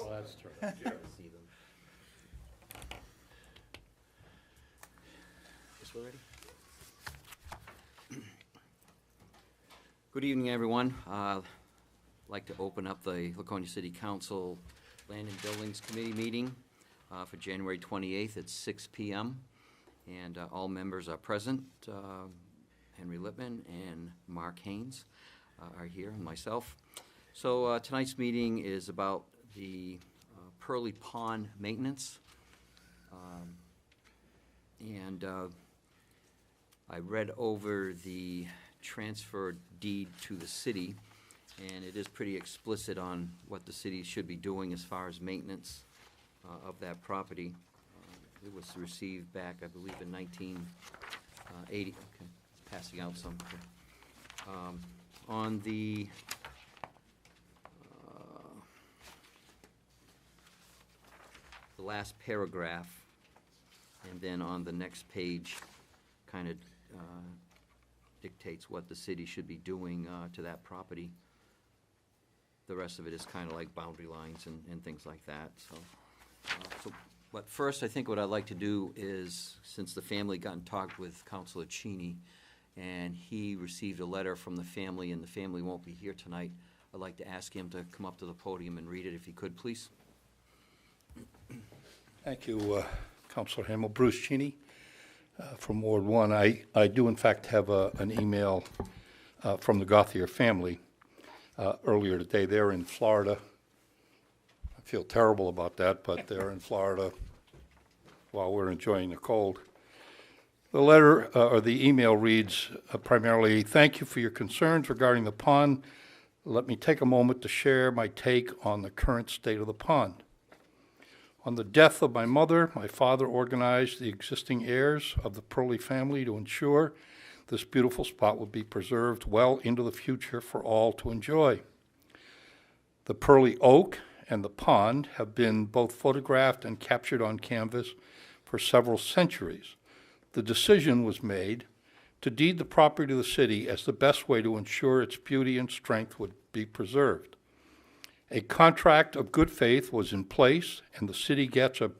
Oh, that's true. See them. Guess we're ready. Good evening, everyone. I'd like to open up the Laconia City Council Land and Buildings Committee meeting for January 28th at 6 p.m. And all members are present. Henry Lippman and Mark Haynes are here, and myself. So tonight's meeting is about the Pearly Pond maintenance. I read over the transfer deed to the city, and it is pretty explicit on what the city should be doing as far as maintenance of that property. It was received back, I believe, in 1980. Okay, passing out some. On the last paragraph, and then on the next page, kind of dictates what the city should be doing to that property. The rest of it is kind of like boundary lines and things like that. But first, I think what I'd like to do is, since the family got in touch with Councilor Cheney, and he received a letter from the family, and the family won't be here tonight, I'd like to ask him to come up to the podium and read it, if he could, please. Thank you, Councilor Hamel. Bruce Cheney from Ward 1. I do, in fact, have an email from the Gauthier family earlier today. They're in Florida. I feel terrible about that, but they're in Florida while we're enjoying the cold. The letter, or the email reads primarily, "Thank you for your concerns regarding the pond. Let me take a moment to share my take on the current state of the pond. On the death of my mother, my father organized the existing heirs of the Pearly family to ensure this beautiful spot would be preserved well into the future for all to enjoy. The Pearly Oak and the pond have been both photographed and captured on canvas for several centuries. The decision was made to deed the property to the city as the best way to ensure its beauty and strength would be preserved. A contract of good faith was in place, and the city gets a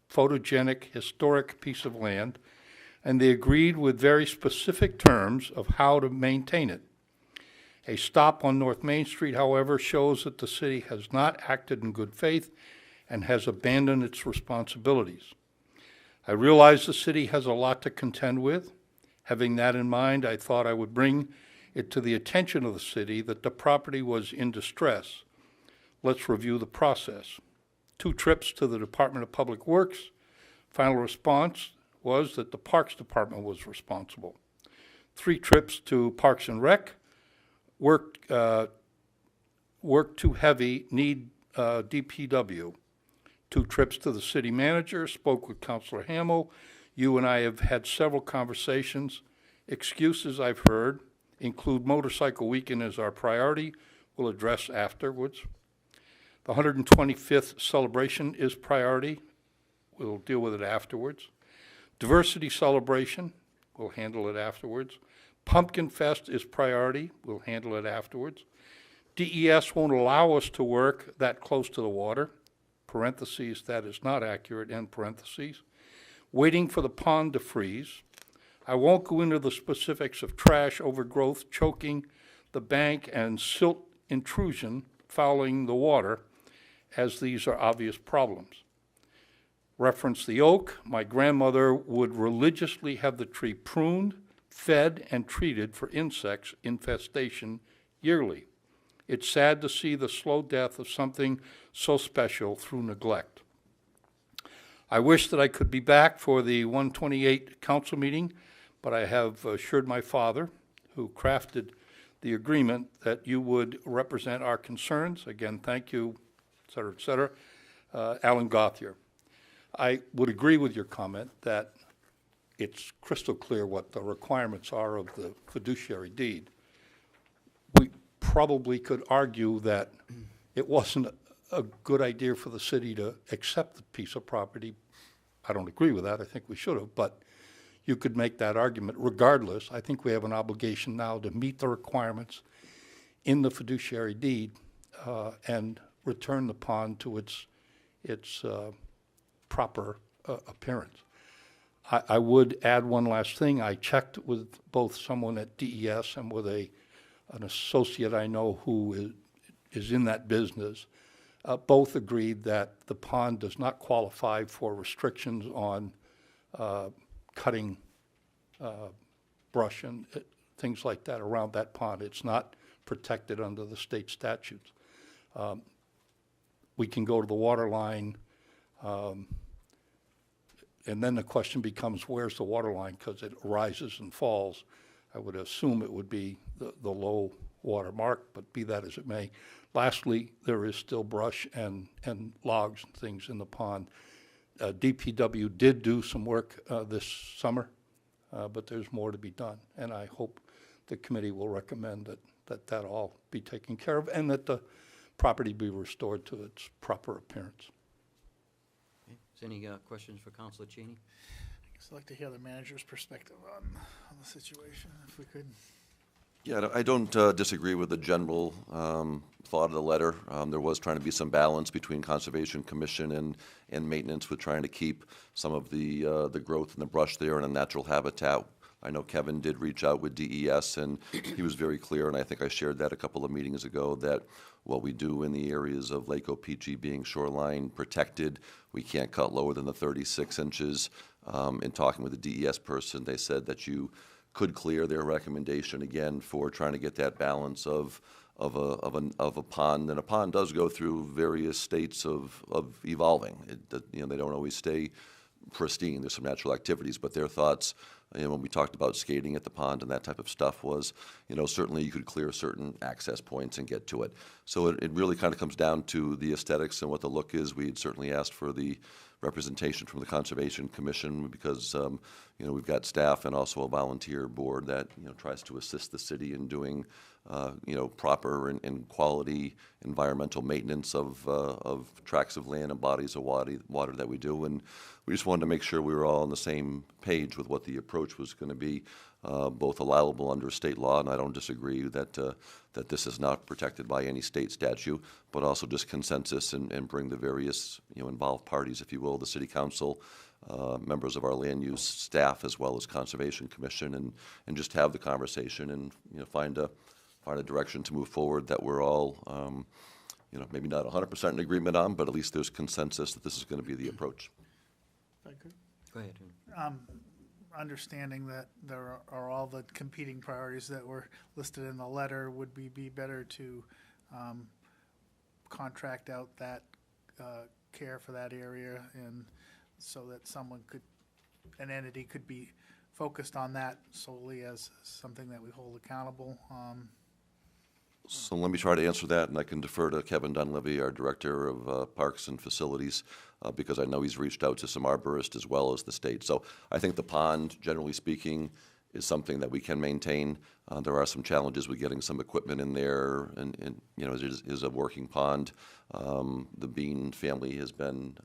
photogenic, historic piece of land, and they agreed with very specific terms of how to maintain it. A stop on North Main Street, however, shows that the city has not acted in good faith and has abandoned its responsibilities. I realize the city has a lot to contend with. Having that in mind, I thought I would bring it to the attention of the city that the property was in distress. Let's review the process. 2 trips to the Department of Public Works. Final response was that the Parks Department was responsible. 3 trips to Parks and Rec. Work too heavy, need DPW. 2 trips to the city manager, spoke with Councilor Hamel. You and I have had several conversations. Excuses I've heard include motorcycle weekend as our priority. We'll address afterwards. The 125th celebration is priority. We'll deal with it afterwards. Diversity celebration, we'll handle it afterwards. Pumpkin Fest is priority. We'll handle it afterwards. DES won't allow us to work that close to the water. Parentheses, that is not accurate, end parentheses. Waiting for the pond to freeze. I won't go into the specifics of trash overgrowth, choking the bank, and silt intrusion fouling the water, as these are obvious problems. Reference the oak. My grandmother would religiously have the tree pruned, fed, and treated for insects infestation yearly. It's sad to see the slow death of something so special through neglect. I wish that I could be back for the 128 council meeting, but I have assured my father, who crafted the agreement, that you would represent our concerns. Again, thank you, et cetera, Alan Gauthier. I would agree with your comment that it's crystal clear what the requirements are of the fiduciary deed. We probably could argue that it wasn't a good idea for the city to accept the piece of property. I don't agree with that. I think we should have, but you could make that argument. Regardless, I think we have an obligation now to meet the requirements in the fiduciary deed and return the pond to its its proper appearance. I would add one last thing. I checked with both someone at DES and with an associate I know who is in that business. Both agreed that the pond does not qualify for restrictions on cutting brush and things like that around that pond. It's not protected under the state statutes. We can go to the water line, and then the question becomes, where's the water line? Because it rises and falls. I would assume it would be the low water mark, but be that as it may. Lastly, there is still brush and logs and things in the pond. DPW did do some work this summer, but there's more to be done. And I hope the committee will recommend that all be taken care of and that the property be restored to its proper appearance. Okay. Is any questions for Councilor Cheney? I'd like to hear the manager's perspective on the situation, if we could. Yeah, I don't disagree with the general thought of the letter. There was trying to be some balance between Conservation Commission and maintenance with trying to keep some of the growth and the brush there in a natural habitat. I know Kevin did reach out with DES, and he was very clear, and I think I shared that a couple of meetings ago, that what we do in the areas of Lake Opeechee being shoreline protected, we can't cut lower than the 36 inches. In talking with the DES person, they said that you could clear their recommendation again for trying to get that balance of a pond, and a pond does go through various states of evolving. They don't always stay pristine. There's some natural activities, but their thoughts, when we talked about skating at the pond and that type of stuff, was, certainly you could clear certain access points and get to it. So it really kind of comes down to the aesthetics and what the look is. We had certainly asked for the representation from the Conservation Commission because, we've got staff and also a volunteer board that, tries to assist the city in doing, proper and quality environmental maintenance of tracts of land and bodies of water that we do. And we just wanted to make sure we were all on the same page with what the approach was going to be, both allowable under state law, and I don't disagree that this is not protected by any state statute, but also just consensus and bring the various involved parties, if you will, the city council, members of our land use staff, as well as Conservation Commission, and just have the conversation and find a direction to move forward that we're all maybe not 100% in agreement on, but at least there's consensus that this is going to be the approach. If I could. Go ahead. Understanding that there are all the competing priorities that were listed in the letter, would we be better to contract out that care for that area, and so that an entity could be focused on that solely as something that we hold accountable? So let me try to answer that, and I can defer to Kevin Dunleavy, our Director of Parks and Facilities, because I know he's reached out to some arborists as well as the state. So I think the pond, generally speaking, is something that we can maintain. There are some challenges with getting some equipment in there, and it is a working pond. The Bean family has been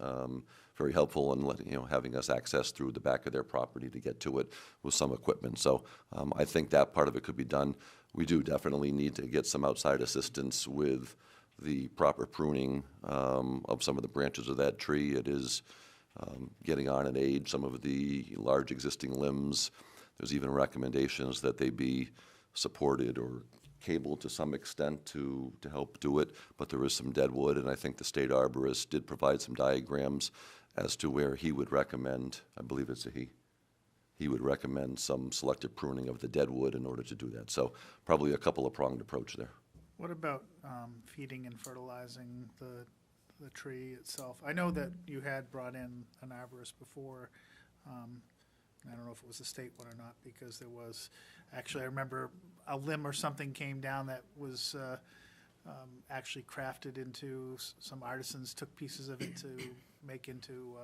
very helpful in having us access through the back of their property to get to it with some equipment. So I think that part of it could be done. We do definitely need to get some outside assistance with the proper pruning of some of the branches of that tree. It is getting on in age, some of the large existing limbs. There's even recommendations that they be supported or cabled to some extent to help do it, but there is some dead wood, and I think the state arborist did provide some diagrams as to where he would recommend, I believe it's a he would recommend some selective pruning of the dead wood in order to do that. So probably a couple of pronged approach there. What about feeding and fertilizing the tree itself? I know that you had brought in an arborist before. I don't know if it was a state one or not, because there was, actually, I remember a limb or something came down that was actually crafted into, some artisans took pieces of it to make into.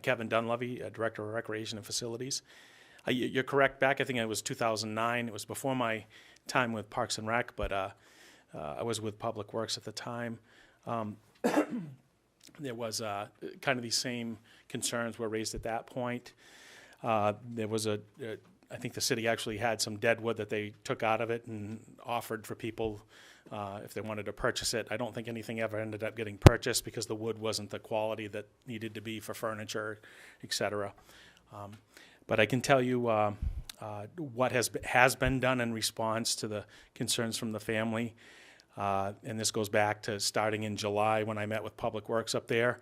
Kevin Dunleavy, Director of Recreation and Facilities. You're correct. Back, I think it was 2009. It was before my time with Parks and Rec, but I was with Public Works at the time. There was kind of these same concerns were raised at that point. There was I think the city actually had some dead wood that they took out of it and offered for people if they wanted to purchase it. I don't think anything ever ended up getting purchased because the wood wasn't the quality that needed to be for furniture, et cetera. But I can tell you what has been done in response to the concerns from the family. And this goes back to starting in July when I met with Public Works up there.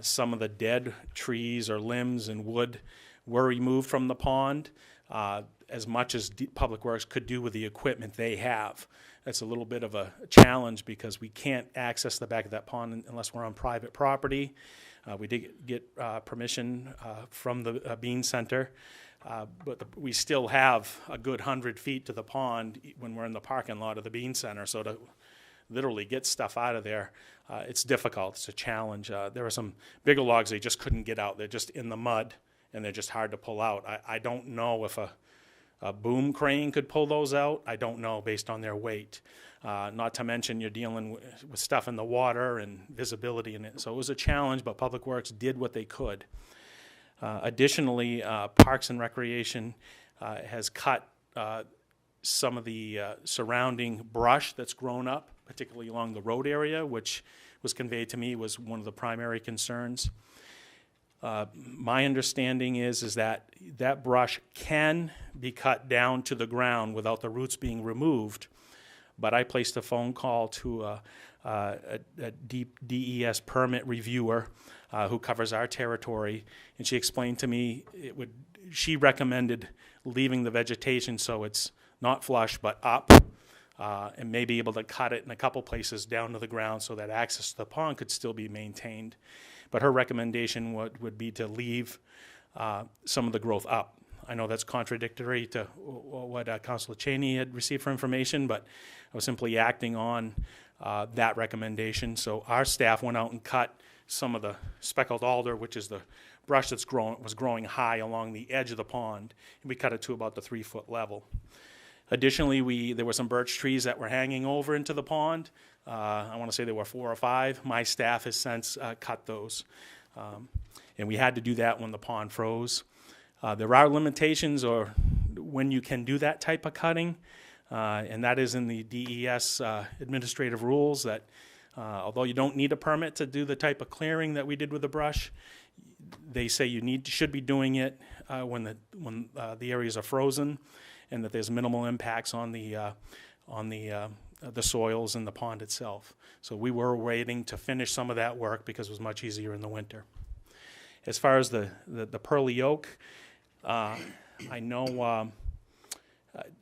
Some of the dead trees or limbs and wood were removed from the pond, as much as Public Works could do with the equipment they have. That's a little bit of a challenge because we can't access the back of that pond unless we're on private property. We did get permission from the Bean Center, but we still have a good 100 feet to the pond when we're in the parking lot of the Bean Center. So to literally get stuff out of there, it's difficult. It's a challenge. There are some bigger logs they just couldn't get out. They're just in the mud, and they're just hard to pull out. I don't know if a boom crane could pull those out. I don't know based on their weight. Not to mention you're dealing with stuff in the water and visibility in it. So it was a challenge, but Public Works did what they could. Additionally, Parks and Recreation has cut some of the surrounding brush that's grown up, particularly along the road area, which was conveyed to me was one of the primary concerns. My understanding is that that brush can be cut down to the ground without the roots being removed, but I placed a phone call to a DES permit reviewer who covers our territory, and she explained to me she recommended leaving the vegetation so it's not flush but up, and may be able to cut it in a couple places down to the ground so that access to the pond could still be maintained. But her recommendation would be to leave some of the growth up. I know that's contradictory to what Councilor Cheney had received for information, but I was simply acting on that recommendation. So our staff went out and cut some of the speckled alder, which is the brush was growing high along the edge of the pond, and we cut it to about the 3-foot level. Additionally, there were some birch trees that were hanging over into the pond. I want to say there were 4 or 5. My staff has since cut those. And we had to do that when the pond froze. There are limitations or when you can do that type of cutting, and that is in the DES administrative rules that although you don't need a permit to do the type of clearing that we did with the brush, they say you should be doing it when the areas are frozen, and that there's minimal impacts on the soils in the pond itself. So we were waiting to finish some of that work because it was much easier in the winter. As far as the pearly oak, I know,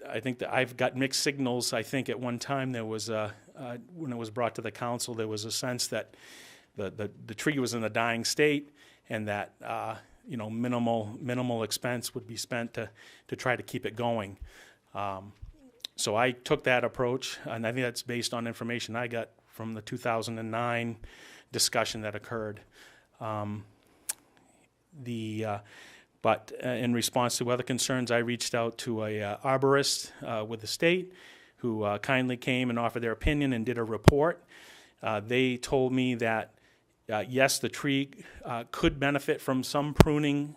I think that I've got mixed signals. I think at one time there was, when it was brought to the council, there was a sense that the tree was in a dying state, and that minimal expense would be spent to try to keep it going. So I took that approach, and I think that's based on information I got from the 2009 discussion that occurred. But in response to other concerns, I reached out to a arborist with the state who kindly came and offered their opinion and did a report. They told me that, yes, the tree could benefit from some pruning,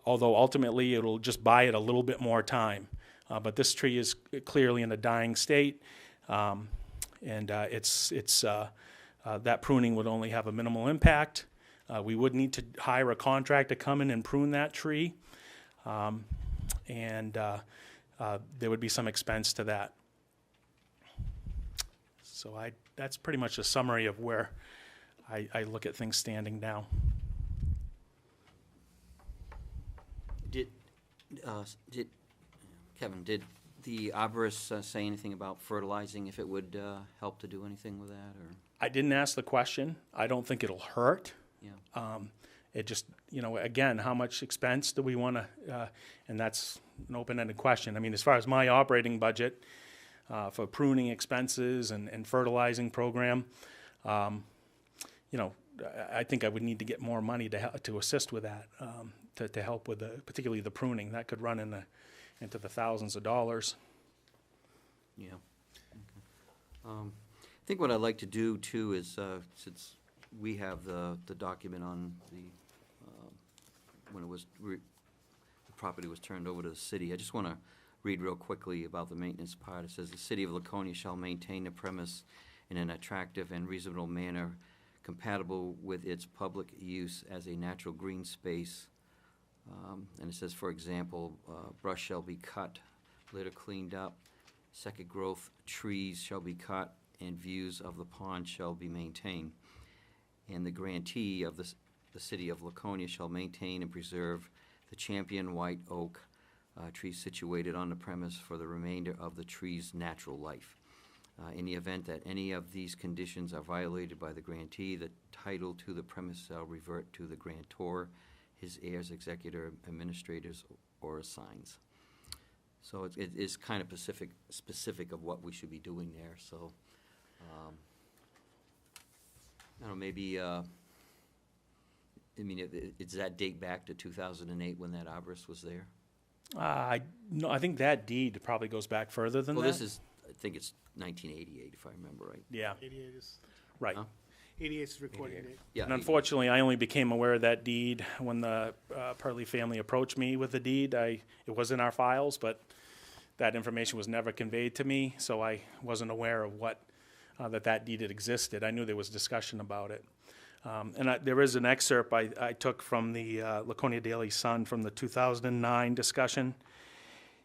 although ultimately it'll just buy it a little bit more time. But this tree is clearly in a dying state, and that pruning would only have a minimal impact. We would need to hire a contractor to come in and prune that tree, and there would be some expense to that. So that's pretty much a summary of where I look at things standing now. Kevin, did the arborist say anything about fertilizing, if it would help to do anything with that, or? I didn't ask the question. I don't think it'll hurt. Yeah. It just, again, how much expense do we want to, and that's an open-ended question. I mean, as far as my operating budget for pruning expenses and fertilizing program, I think I would need to get more money to assist with that, to help with particularly the pruning. That could run into the thousands of dollars. Yeah. Okay. I think what I'd like to do too is, since we have the document on the when the property was turned over to the city, I just want to read real quickly about the maintenance part. It says, "The city of Laconia shall maintain the premise in an attractive and reasonable manner compatible with its public use as a natural green space." And it says, for example, brush shall be cut, litter cleaned up, second growth trees shall be cut, and views of the pond shall be maintained. And the grantee of the city of Laconia shall maintain and preserve the champion white oak trees situated on the premise for the remainder of the tree's natural life. In the event that any of these conditions are violated by the grantee, the title to the premise shall revert to the grantor, his heirs, executor, administrators, or assigns. So it is kind of specific of what we should be doing there, so, I don't know, maybe, I mean, does that date back to 2008 when that arborist was there? No, I think that deed probably goes back further than that. Well, this is, I think it's 1988, if I remember right. Yeah, 88 is, right. Huh? 88 is the recording date. Yeah, And unfortunately, I only became aware of that deed when the Purley family approached me with the deed. It was in our files, but that information was never conveyed to me, so I wasn't aware of what, that deed had existed. I knew there was discussion about it. There is an excerpt I took from the Laconia Daily Sun from the 2009 discussion.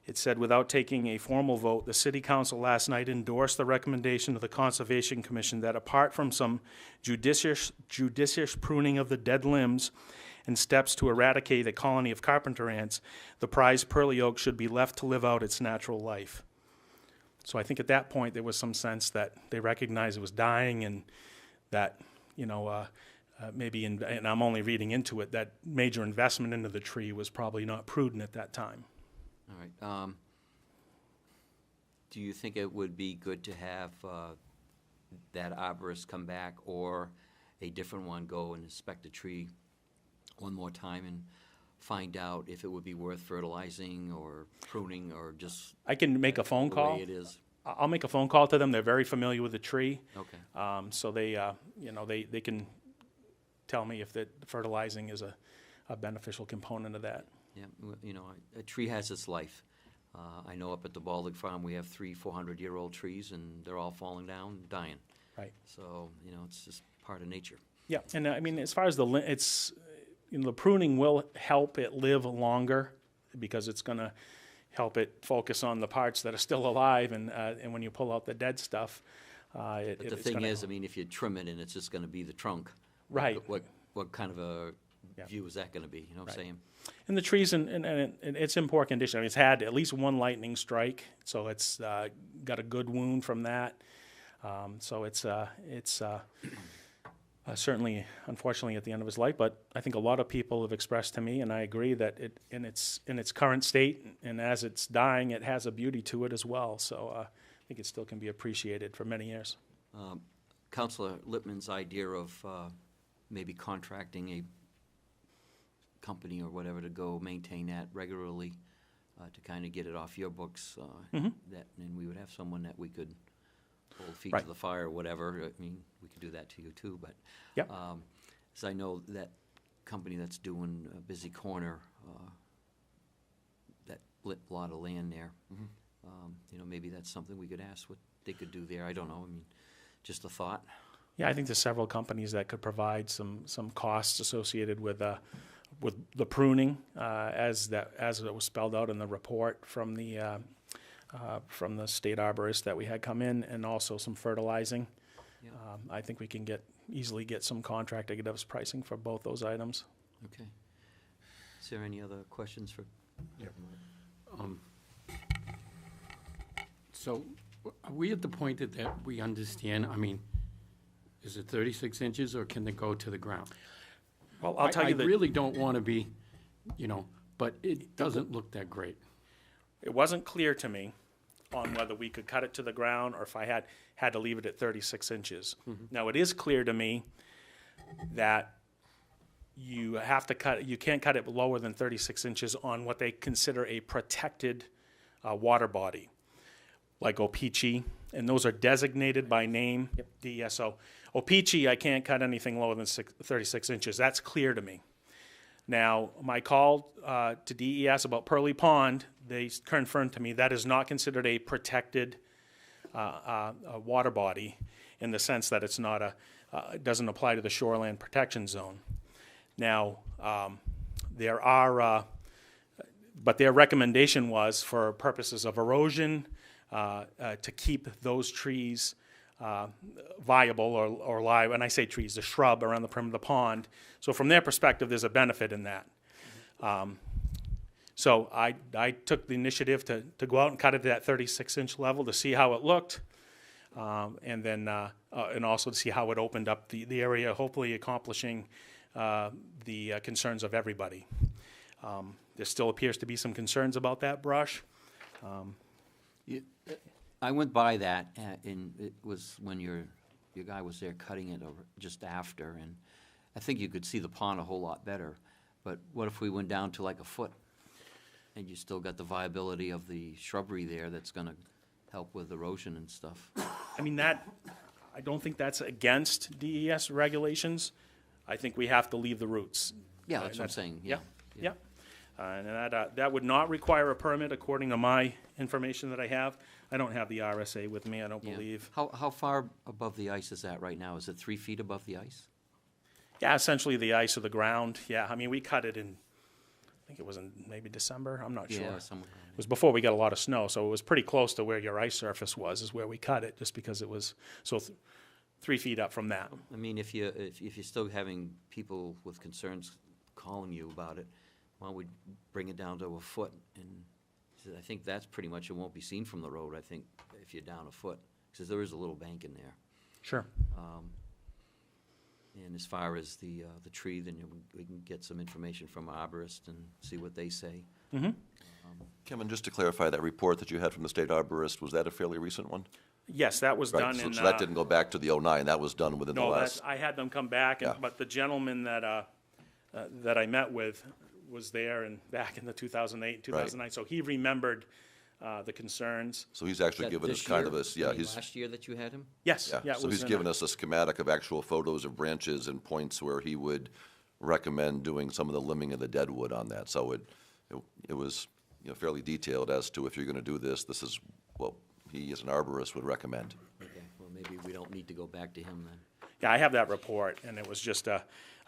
It said, "Without taking a formal vote, the city council last night endorsed the recommendation of the Conservation Commission that apart from some judicious pruning of the dead limbs and steps to eradicate a colony of carpenter ants, the prized Purley oak should be left to live out its natural life." So I think at that point, there was some sense that they recognized it was dying and that, maybe, and I'm only reading into it, that major investment into the tree was probably not prudent at that time. All right. Do you think it would be good to have that arborist come back or a different one go and inspect the tree one more time and find out if it would be worth fertilizing or pruning or just I can make a phone the call. way it is? I'll make a phone call to them. They're very familiar with the tree. Okay. So they can tell me if the fertilizing is a beneficial component of that. Yeah, a tree has its life. I know up at the Baldwin Farm, we have 400-year-old trees, and they're all falling down, dying. Right. So, it's just part of nature. Yeah, and I mean, as far as the pruning will help it live longer because it's going to help it focus on the parts that are still alive, and when you pull out the dead stuff, But the thing is, I mean, if you trim it and it's just gonna be the trunk. Right. What kind of a Yeah. view is that gonna be, you know what I'm Right. saying? And the trees, and it's in poor condition. I mean, it's had at least one lightning strike, so it's got a good wound from that. So it's certainly, unfortunately, at the end of his life. But I think a lot of people have expressed to me, and I agree, that it in its current state and as it's dying, it has a beauty to it as well. So I think it still can be appreciated for many years. Councilor Lippman's idea of maybe contracting a company or whatever to go maintain that regularly, to kind of get it off your books, that, and we would have someone that we could hold feet Right. to the fire or whatever. I mean, we could do that to you too, but. Yep. So I know that company that's doing Busy Corner, that lot of land there. Maybe that's something we could ask what they could do there. I don't know. I mean, just a thought. Yeah, I think there's several companies that could provide some costs associated with the pruning, as it was spelled out in the report from the state arborist that we had come in, and also some fertilizing. Yeah. I think we can easily get some contract to get us pricing for both those items. Okay. Is there any other questions for? So are we at the point that we understand, I mean, is it 36 inches or can they go to the ground? Well, I'll tell you I that really don't want to be, but it doesn't look that great. it wasn't clear to me on whether we could cut it to the ground or if I had to leave it at 36 inches. Now, it is clear to me that you can't cut it lower than 36 inches on what they consider a protected water body, like Opeechee, and those are designated by name, DESO. Opeechee, I can't cut anything lower than 36 inches. That's clear to me. Now, my call to DES about Purley Pond, they confirmed to me that is not considered a protected a water body in the sense that it's not it doesn't apply to the shoreland protection zone. Now, there are, but their recommendation was for purposes of erosion, to keep those trees viable or live. And I say trees, the shrub around the perimeter of the pond. So from their perspective, there's a benefit in that. So I took the initiative to go out and cut it to that 36-inch level to see how it looked, and then and also to see how it opened up the area, hopefully accomplishing the concerns of everybody. There still appears to be some concerns about that brush. I went by that, and it was when your guy was there cutting it over just after, and I think you could see the pond a whole lot better. But what if we went down to like a foot, and you still got the viability of the shrubbery there that's going to help with erosion and stuff? I mean, I don't think that's against DES regulations. I think we have to leave the roots. Yeah, that's what I'm saying. Yeah. And that would not require a permit according to my information that I have. I don't have the RSA with me, I don't Yeah. believe. How far above the ice is that right now? Is it 3 feet above the ice? Yeah, essentially the ice of the ground. Yeah, I mean, we cut it in, I think it was in maybe December, I'm not sure. Yeah, somewhere. It was before we got a lot of snow, so it was pretty close to where your ice surface was, is where we cut it, just because it was, 3 feet up from that. I mean, if you're still having people with concerns calling you about it, why don't we bring it down to a foot? And I think that's pretty much, it won't be seen from the road, I think, if you're down a foot, because there is a little bank in there. Sure. And as far as the tree, then we can get some information from arborist and see what they say. Kevin, just to clarify, that report that you had from the state arborist, was that a fairly recent one? Yes, that was Right, done so in. so that didn't go back to the '09, that was done within the No, last... I had them come back, Yeah. but the gentleman that I met with was there back in the 2008, 2009, so he remembered the concerns. So he's actually That given us this kind year? of a, yeah, I mean, he's, last year that you had him? Yes, yeah, yeah. it so was he's in given us a schematic of actual photos of branches and points where he would recommend doing some of the limbing of the dead wood on that. So it was, fairly detailed as to if you're gonna do this, this is what he as an arborist would recommend. Okay, well, maybe we don't need to go back to him then. Yeah, I have that report, and it was just, I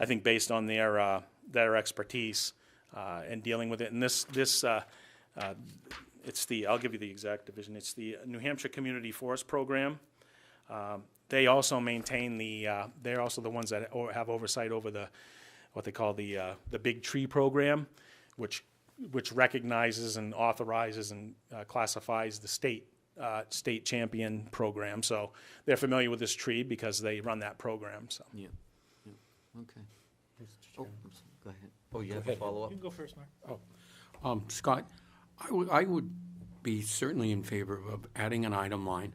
think, based on their expertise in dealing with it. And it's I'll give you the exact division. It's the New Hampshire Community Forest Program. They also maintain they're also the ones that have oversight over what they call the Big Tree Program, which recognizes and authorizes and classifies the state champion program. So they're familiar with this tree because they run that program. So Yeah, okay. Oh, go ahead. Oh, you have a follow-up? You can go first, Mark. Scott, I would be certainly in favor of adding an item line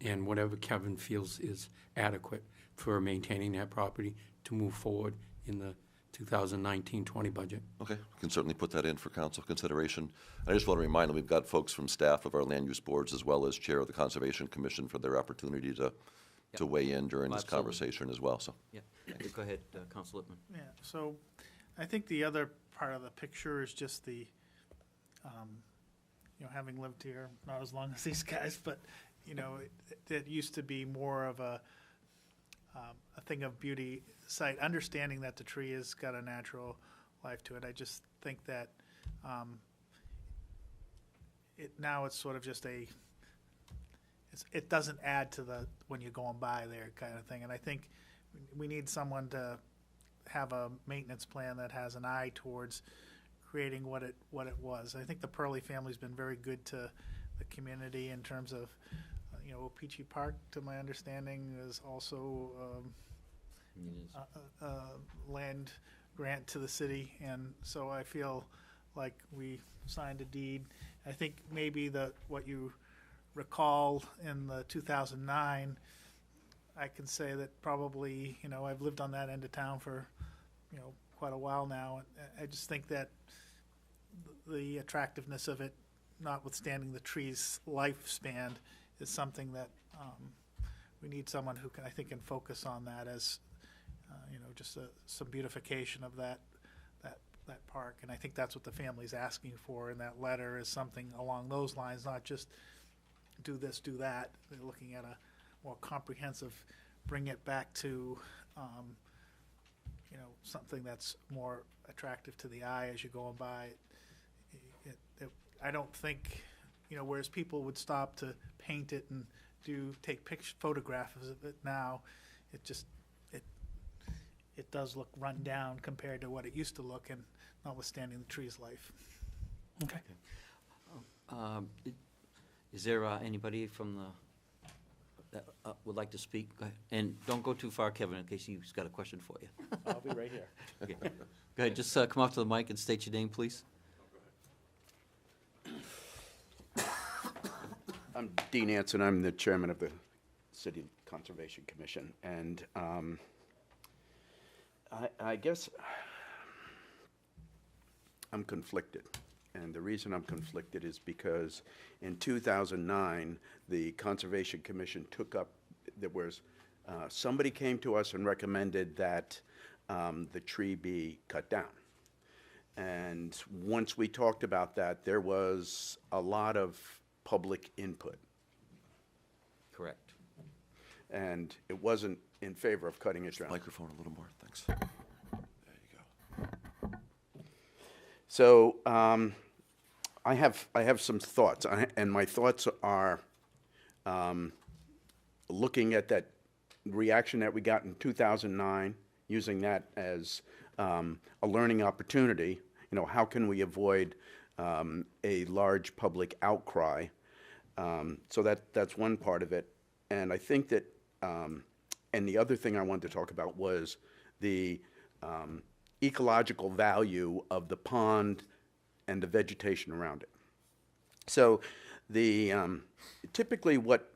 and whatever Kevin feels is adequate for maintaining that property to move forward in the 2019-20 budget. Okay, we can certainly put that in for council consideration. I just want to remind them, we've got folks from staff of our land use boards as well as chair of the Conservation Commission for their opportunity to weigh in during this Absolutely. conversation as well, so. Yeah, go ahead, Council Lippman. Yeah, so I think the other part of the picture is just having lived here, not as long as these guys, but, it used to be more of a thing of beauty sight, understanding that the tree has got a natural life to it. I just think that now it's sort of just it doesn't add to when you're going by there kind of thing. And I think we need someone to have a maintenance plan that has an eye towards creating what it was. I think the Purley family's been very good to the community in terms of, Opeachy Park, to my understanding, is also land grant to the city, and so I feel like we signed a deed. I think maybe what you recall in the 2009, I can say that probably, I've lived on that end of town for, quite a while now. I just think that the attractiveness of it, notwithstanding the tree's lifespan, is something that we need someone who can focus on that as, just some beautification of that that park. And I think that's what the family's asking for in that letter, is something along those lines, not just do this, do that. They're looking at a more comprehensive, bring it back to, something that's more attractive to the eye as you're going by. I don't think, whereas people would stop to paint it and take photographs of it now, it does look run down compared to what it used to look, and notwithstanding the tree's life. Okay. Is there anybody from that would like to speak? Go ahead. And don't go too far, Kevin, in case he's got a question for you. I'll be right here. Okay. Go ahead, just come up to the mic and state your name, please. I'm Dean Anson. I'm the chairman of the City Conservation Commission, and I guess I'm conflicted. And the reason I'm conflicted is because in 2009, the Conservation Commission took up, somebody came to us and recommended that the tree be cut down. And once we talked about that, there was a lot of public input. Correct. And it wasn't in favor of cutting it down. Microphone a little more, thanks. There you go. So I have some thoughts, and my thoughts are looking at that reaction that we got in 2009, using that as a learning opportunity. How can we avoid a large public outcry? So that's one part of it. And I think that, and the other thing I wanted to talk about was the ecological value of the pond and the vegetation around it. So typically what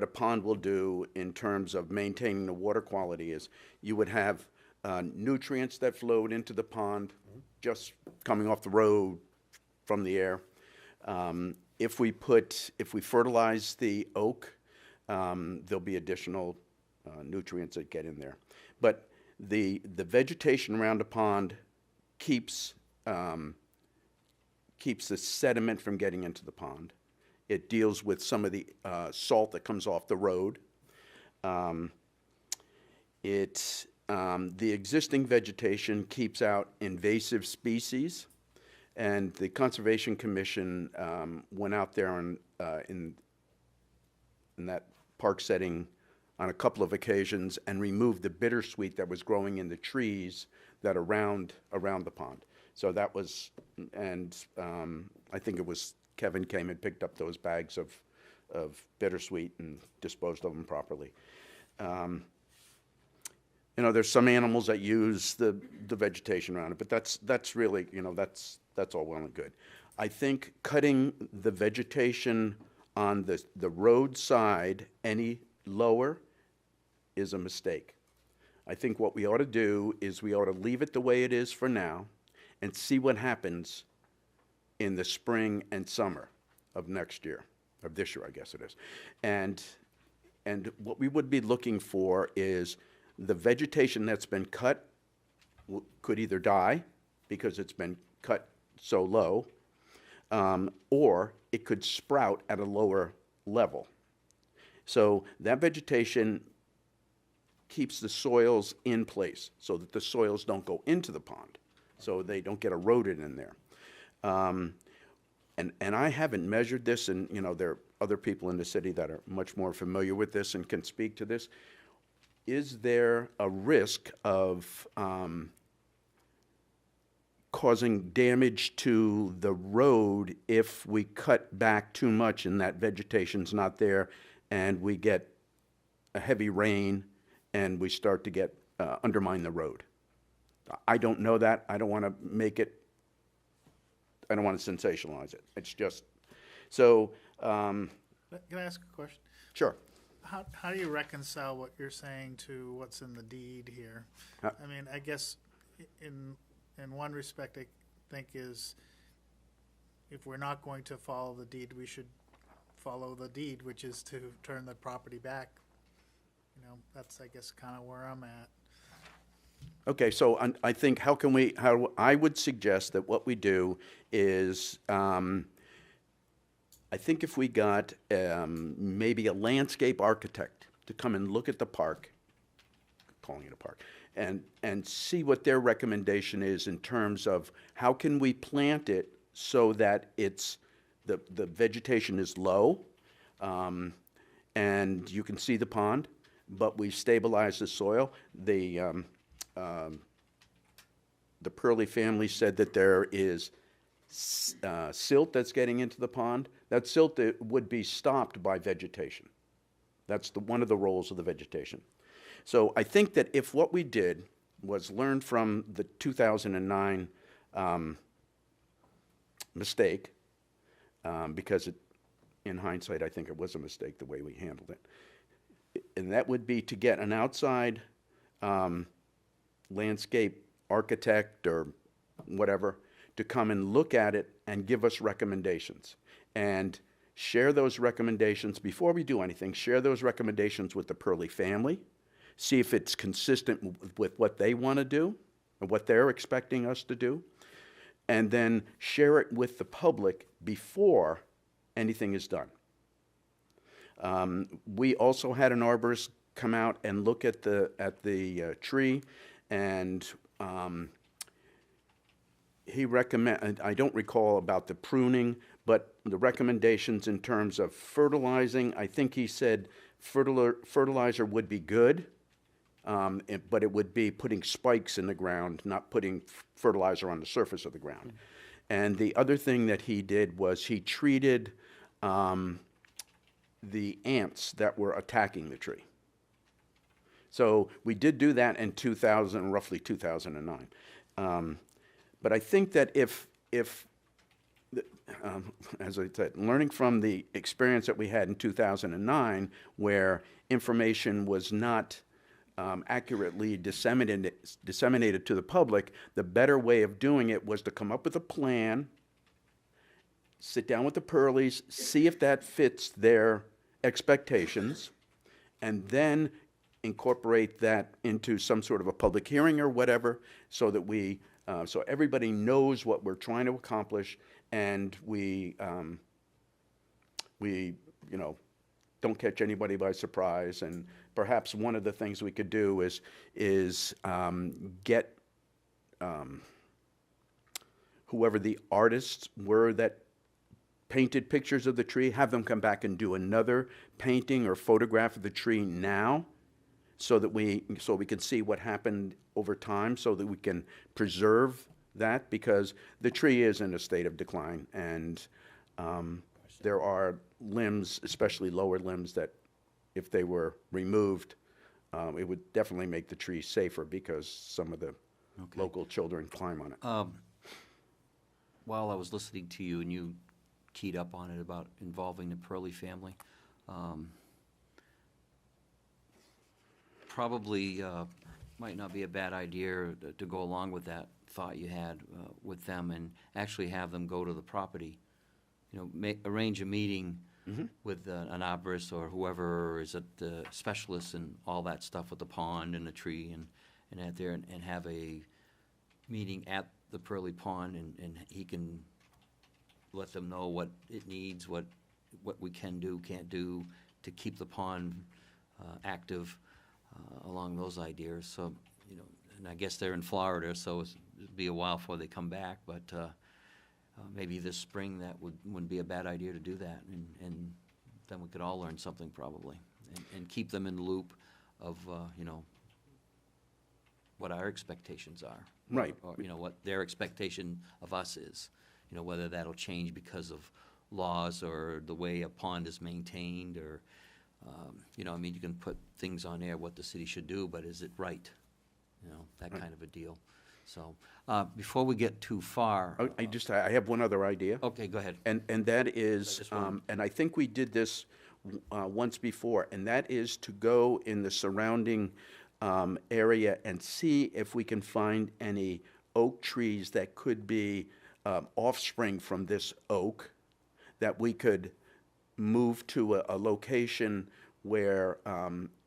a pond will do in terms of maintaining the water quality is you would have nutrients that flowed into the pond just coming off the road from the air. If we fertilize the oak, there'll be additional nutrients that get in there. But the vegetation around the pond keeps the sediment from getting into the pond. It deals with some of the salt that comes off the road. The existing vegetation keeps out invasive species, and the Conservation Commission went out there in that park setting on a couple of occasions and removed the bittersweet that was growing in the trees that around the pond. So that was, and I think it was Kevin came and picked up those bags of bittersweet and disposed of them properly. There's some animals that use the vegetation around it, but that's really, that's all well and good. I think cutting the vegetation on the roadside any lower is a mistake. I think what we ought to do is we ought to leave it the way it is for now and see what happens in the spring and summer of next year, of this year, I guess it is. And what we would be looking for is the vegetation that's been cut could either die because it's been cut so low, or it could sprout at a lower level. So that vegetation keeps the soils in place so that the soils don't go into the pond, so they don't get eroded in there. And I haven't measured this, and there are other people in the city that are much more familiar with this and can speak to this. Is there a risk of causing damage to the road if we cut back too much and that vegetation's not there and we get a heavy rain and we start to get undermine the road? I don't know that. I don't want to sensationalize it. It's just, so. Can I ask a question? Sure. How do you reconcile what you're saying to what's in the deed here? I mean, I guess in one respect, I think is if we're not going to follow the deed, we should follow the deed, which is to turn the property back. That's, I guess, kind of where I'm at. Okay, so I think how I would suggest that what we do is, I think if we got maybe a landscape architect to come and look at the park, calling it a park, and see what their recommendation is in terms of how can we plant it so that the vegetation is low, and you can see the pond, but we stabilize the soil. The Pearly family said that there is silt that's getting into the pond. That silt would be stopped by vegetation. That's one of the roles of the vegetation. So I think that if what we did was learn from the 2009 mistake, because in hindsight, I think it was a mistake the way we handled it, and that would be to get an outside landscape architect or whatever to come and look at it and give us recommendations, and share those recommendations before we do anything. Share those recommendations with the Pearly family, see if it's consistent with what they want to do and what they're expecting us to do, and then share it with the public before anything is done. We also had an arborist come out and look at the tree, and he recommend. I don't recall about the pruning, but the recommendations in terms of fertilizing. I think he said fertilizer would be good, but it would be putting spikes in the ground, not putting fertilizer on the surface of the ground. And the other thing that he did was he treated the ants that were attacking the tree. So we did do that in roughly 2009. But I think that if as I said, learning from the experience that we had in 2009, where information was not accurately disseminated to the public, the better way of doing it was to come up with a plan, sit down with the Pearlies, see if that fits their expectations, and then incorporate that into some sort of a public hearing or whatever, so that so everybody knows what we're trying to accomplish, and we don't catch anybody by surprise. And perhaps one of the things we could do is get whoever the artists were that painted pictures of the tree, have them come back and do another painting or photograph of the tree now, so we can see what happened over time, so that we can preserve that, because the tree is in a state of decline, and there are limbs, especially lower limbs, that if they were removed, it would definitely make the tree safer, because some of the local children climb on it. While I was listening to you and you keyed up on it about involving the Pearly family, probably might not be a bad idea to go along with that thought you had with them, and actually have them go to the property. Arrange a meeting with an arborist or whoever is at the specialists and all that stuff with the pond and the tree, and out there, and have a meeting at the Pearly Pond, and he can let them know what it needs, what we can do, can't do to keep the pond active, along those ideas. So, and I guess they're in Florida, so it'd be a while before they come back, but maybe this spring that wouldn't be a bad idea to do that, and then we could all learn something probably, and keep them in the loop of, what our expectations are. Right. Or, what their expectation of us is, whether that'll change because of laws or the way a pond is maintained, or, you can put things on there, what the city should do, but is it right? That kind of a deal. So, before we get too far. I have one other idea. Okay, go ahead. And that is, Just one. and I think we did this once before, and that is to go in the surrounding area and see if we can find any oak trees that could be offspring from this oak, that we could move to a location where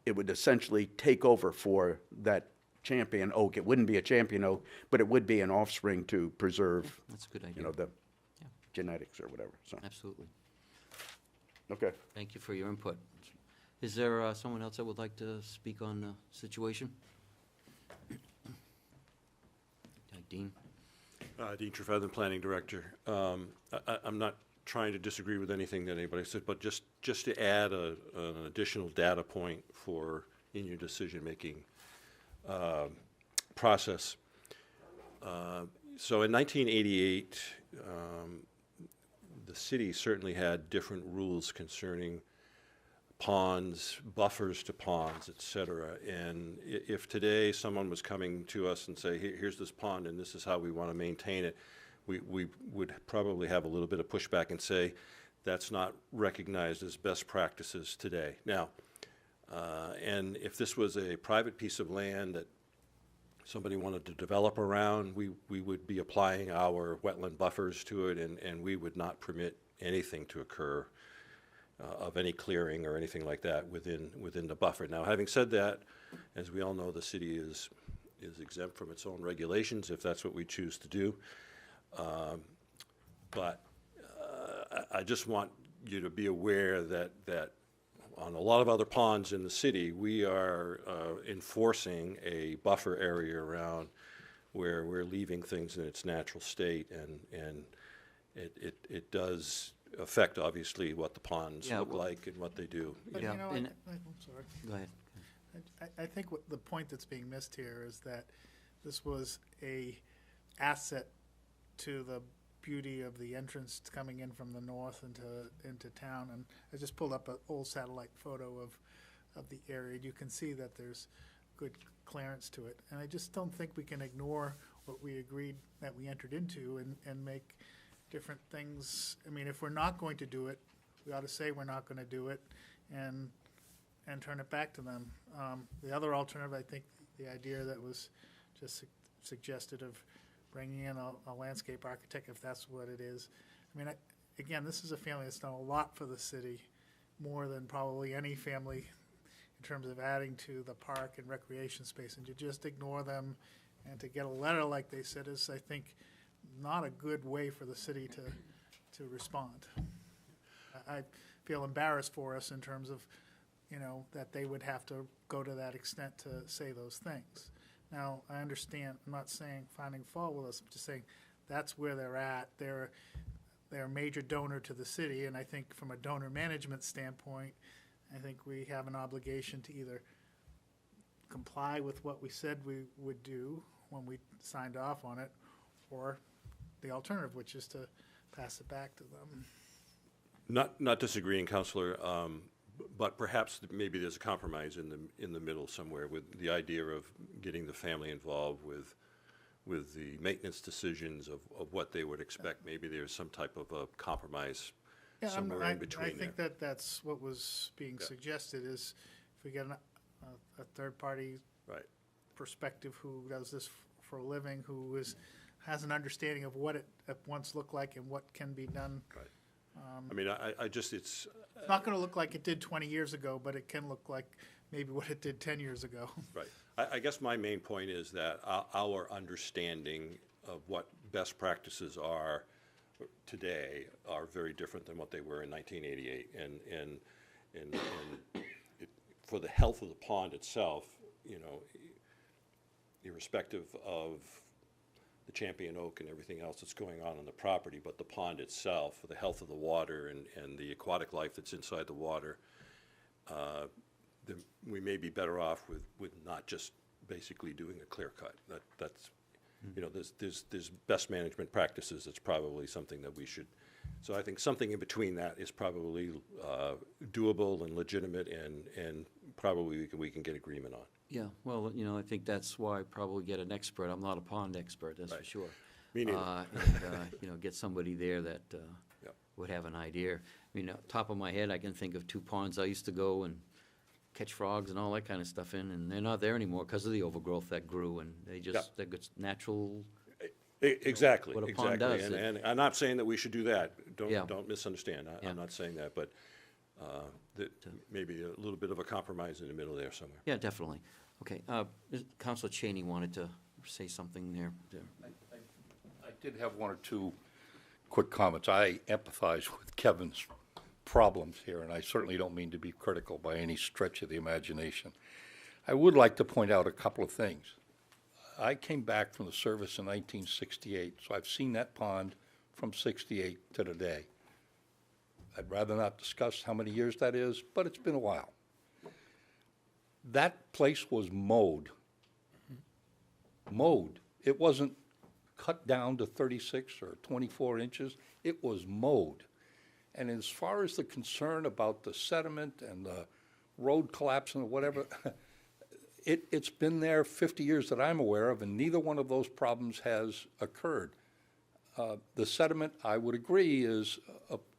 it would essentially take over for that champion oak. It wouldn't be a champion oak, but it would be an offspring to preserve, That's a good you idea. know, the Yeah. genetics or whatever, so, Absolutely. okay. Thank you for your input. Is there someone else that would like to speak on the situation? Dean? Dean Trefethan, Planning Director. I'm not trying to disagree with anything that anybody said, but just to add an additional data point in your decision-making process. So in 1988, the city certainly had different rules concerning ponds, buffers to ponds, et cetera. And if today someone was coming to us and say, here's this pond and this is how we want to maintain it, we would probably have a little bit of pushback and say, that's not recognized as best practices today. Now, and if this was a private piece of land that somebody wanted to develop around, we would be applying our wetland buffers to it, and we would not permit anything to occur of any clearing or anything like that within the buffer. Now, having said that, as we all know, the city is exempt from its own regulations if that's what we choose to do. But I just want you to be aware that on a lot of other ponds in the city, we are enforcing a buffer area around where we're leaving things in its natural state, and it does affect, obviously, what the ponds Yeah, look well- like and what they do. But, Yeah, you know, and- I'm sorry. Go ahead. I think what the point that's being missed here is that this was a asset to the beauty of the entrance coming in from the north into town. And I just pulled up an old satellite photo of the area. You can see that there's good clearance to it. And I just don't think we can ignore what we agreed that we entered into and make different things. I mean, if we're not going to do it, we ought to say we're not going to do it and turn it back to them. The other alternative, I think, the idea that was just suggested of bringing in a landscape architect, if that's what it is. I mean, again, this is a family that's done a lot for the city, more than probably any family in terms of adding to the park and recreation space. And to just ignore them and to get a letter like they said is, I think, not a good way for the city to respond. I feel embarrassed for us in terms of, you know, that they would have to go to that extent to say those things. Now, I understand, I'm not saying finding fault with us, I'm just saying that's where they're at. They're a major donor to the city, and I think from a donor management standpoint, I think we have an obligation to either comply with what we said we would do when we signed off on it, or the alternative, which is to pass it back to them. Not disagreeing, Counselor, but perhaps maybe there's a compromise in the middle somewhere with the idea of getting the family involved with the maintenance decisions of what they would expect. Maybe there's some type of a compromise Yeah, somewhere in between I think there. that's what was being Yeah. suggested, is if we get a third-party Right. perspective who does this for a living, who has an understanding of what it once looked like and what can be done. Right. I mean, I just, it's, It's not going to look like it did 20 years ago, but it can look like maybe what it did 10 years ago. right. I guess my main point is that our understanding of what best practices are today are very different than what they were in 1988. And for the health of the pond itself, you know, irrespective of the champion oak and everything else that's going on the property, but the pond itself, for the health of the water and the aquatic life that's inside the water, we may be better off with not just basically doing a clear cut. That's, you know, there's best management practices. That's probably something that we should. So I think something in between that is probably doable and legitimate, and probably we can get agreement on. Yeah, well, you know, I think that's why I probably get an expert. I'm not a pond expert, that's for Right. sure. Me neither. And, you know, get somebody there that Yep. would have an idea. I mean, top of my head, I can think of 2 ponds I used to go and catch frogs and all that kind of stuff in, and they're not there anymore because of the overgrowth that grew, and they just, they're good natural. Exactly, what a pond exactly. does, And I'm not saying that we should do that. Yeah. Don't misunderstand. Yeah. I'm not saying that, but that maybe a little bit of a compromise in the middle there somewhere. Yeah, definitely. Okay, Counselor Cheney wanted to say something there. I did have one or two quick comments. I empathize with Kevin's problems here, and I certainly don't mean to be critical by any stretch of the imagination. I would like to point out a couple of things. I came back from the service in 1968, so I've seen that pond from 68 to today. I'd rather not discuss how many years that is, but it's been a while. That place was mowed. Mowed. It wasn't cut down to 36 or 24 inches. It was mowed. And as far as the concern about the sediment and the road collapsing or whatever, it's been there 50 years that I'm aware of, and neither one of those problems has occurred. The sediment, I would agree, is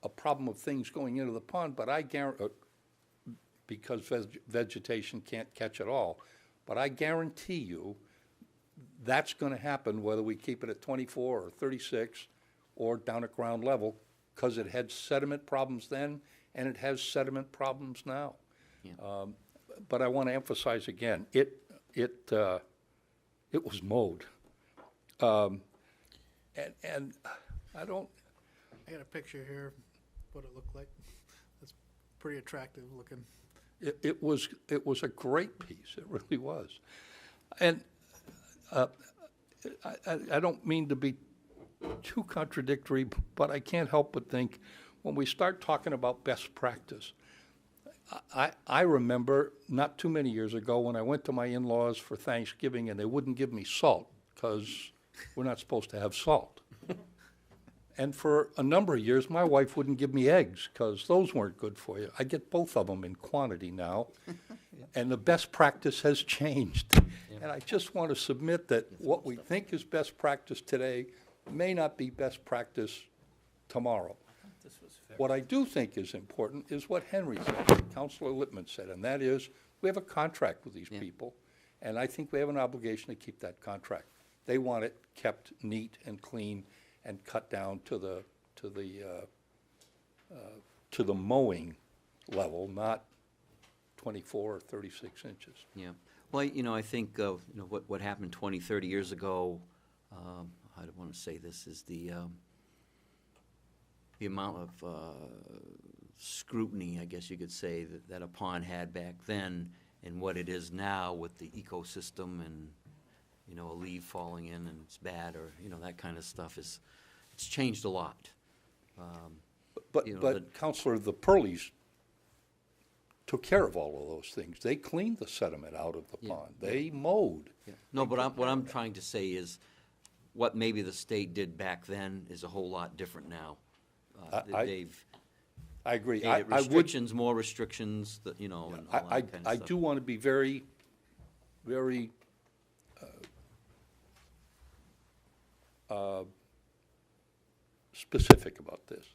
a problem of things going into the pond, but I guarantee, because vegetation can't catch it all, but I guarantee you that's going to happen whether we keep it at 24 or 36 or down at ground level, because it had sediment problems then and it has sediment problems now. Yeah. But I want to emphasize again, it was mowed. And I don't, I got a picture here, what it looked like. It's pretty attractive looking. it was a great piece, it really was. And I don't mean to be too contradictory, but I can't help but think, when we start talking about best practice, I remember not too many years ago when I went to my in-laws for Thanksgiving and they wouldn't give me salt because we're not supposed to have salt. And for a number of years, my wife wouldn't give me eggs because those weren't good for you. I get both of them in quantity now, and the best practice has changed. And I just want to submit that what we think is best practice today may not be best practice tomorrow. What I do think is important is what Henry said, Councilor Lippman said, and that is, we have a contract with these people, and I think we have an obligation to keep that contract. They want it kept neat and clean and cut down to the mowing level, not 24 or 36 inches. Yeah. Well, I think, what happened 20, 30 years ago, I don't want to say this, is the amount of scrutiny, I guess you could say, that a pond had back then and what it is now with the ecosystem and, a leaf falling in and it's bad, or, that kind of stuff it's changed a lot. But Counselor, the Pearlies took care of all of those things. They cleaned the sediment out of the pond. They mowed. Yeah. No, but what I'm trying to say is, what maybe the state did back then is a whole lot different now. They've I agree. made it restrictions, more restrictions, and all that kind of I stuff. do want to be very, very specific about this.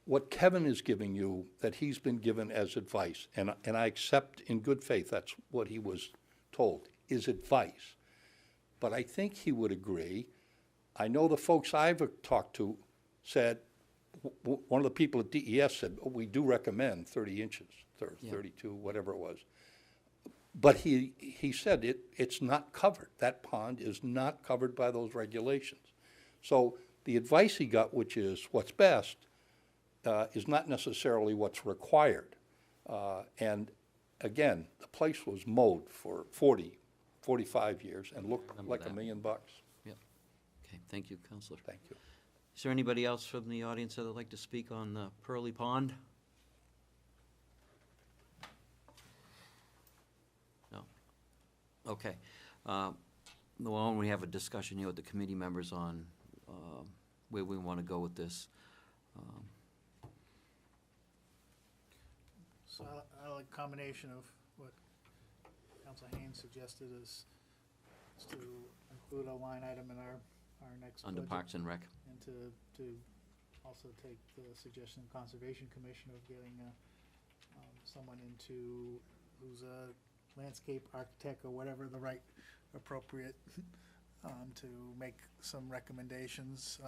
What Kevin is giving you, that he's been given as advice, and I accept in good faith that's what he was told, is advice. But I think he would agree. I know the folks I've talked to said, one of the people at DES said, we do recommend 30 inches, 32, whatever it was. But he said it's not covered. That pond is not covered by those regulations. So the advice he got, which is what's best, is not necessarily what's required. And again, the place was mowed for 40, 45 years and looked like that. $1 million. Yep. Okay, thank you, Counselor. Thank you. Is there anybody else from the audience that would like to speak on the Pearly Pond? No? Okay. Well, we have a discussion here with the committee members on where we want to go with this. So I like a combination of what Councilor Haynes suggested is to include a line item in our next Under budget. Parks and Rec. And to also take the suggestion of Conservation Commission of getting someone who's a landscape architect or whatever the right appropriate to make some recommendations.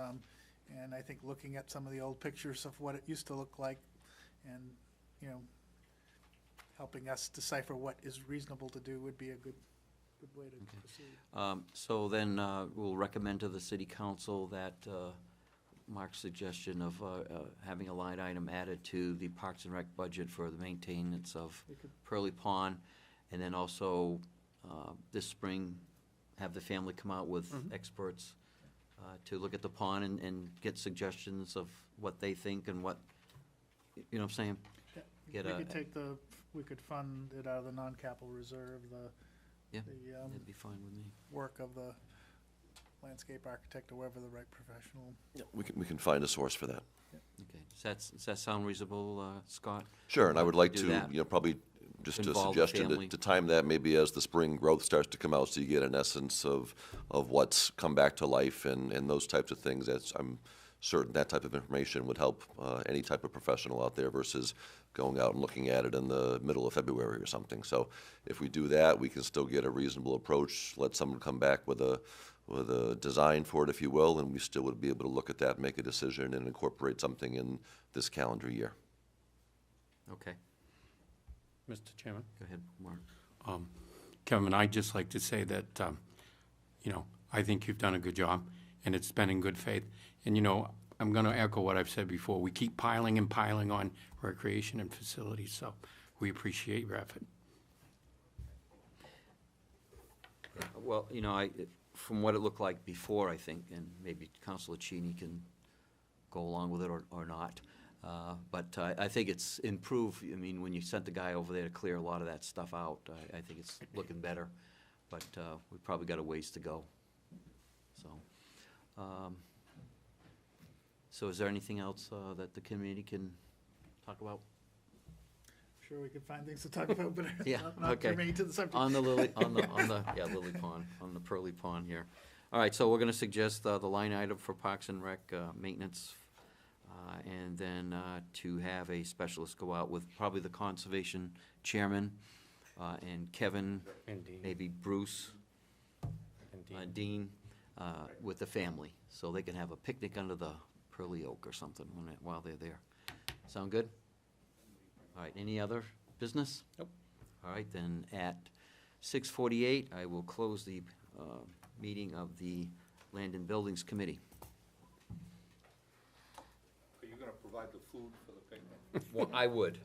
And I think looking at some of the old pictures of what it used to look like and you know, helping us decipher what is reasonable to do would be a good way to proceed. So then we'll recommend to the city council that Mark's suggestion of having a line item added to the Parks and Rec budget for the maintenance of Pearly Pond, and then also this spring, have the family come out with experts to look at the pond and get suggestions of what they think and what, you know what I'm saying? Get We could fund it out of the non-capital reserve, Yeah, the that'd be fine with me. work of the landscape architect or whoever the right professional. We can find a source for that. Okay, does that sound reasonable, Scott? Sure, and I would like Do to, that. probably just a Involve the suggestion family. to time that maybe as the spring growth starts to come out, so you get an essence of what's come back to life and those types of things. I'm certain that type of information would help any type of professional out there versus going out and looking at it in the middle of February or something. So if we do that, we can still get a reasonable approach, let someone come back with a design for it, if you will, and we still would be able to look at that, make a decision, and incorporate something in this calendar year. Okay, Mr. Chairman? go ahead, Mark. Kevin, I'd just like to say that, I think you've done a good job, and it's been in good faith. And, I'm going to echo what I've said before. We keep piling and piling on recreation and facilities, so we appreciate your effort. Well, from what it looked like before, I think, and maybe Councilor Cheney can go along with it or not, but I think it's improved. I mean, when you sent the guy over there to clear a lot of that stuff out, I think it's looking better, but we probably got a ways to go. So is there anything else that the committee can talk about? Sure, we could find things to talk about, but Yeah, not okay. germane to the subject. On the Lily Pond, on the Pearly Pond here. All right, so we're gonna suggest the line item for Parks and Rec maintenance, and then to have a specialist go out with probably the conservation chairman, and Kevin, And Dean. maybe Bruce, And Dean, with the family, so they can have a picnic under the Pearly Oak or something while they're there. Sound good? All right, any other business? Nope. All right, then at 6:48, I will close the meeting of the Land and Buildings Committee. Are you going to provide the food for the picnic? Well, I would.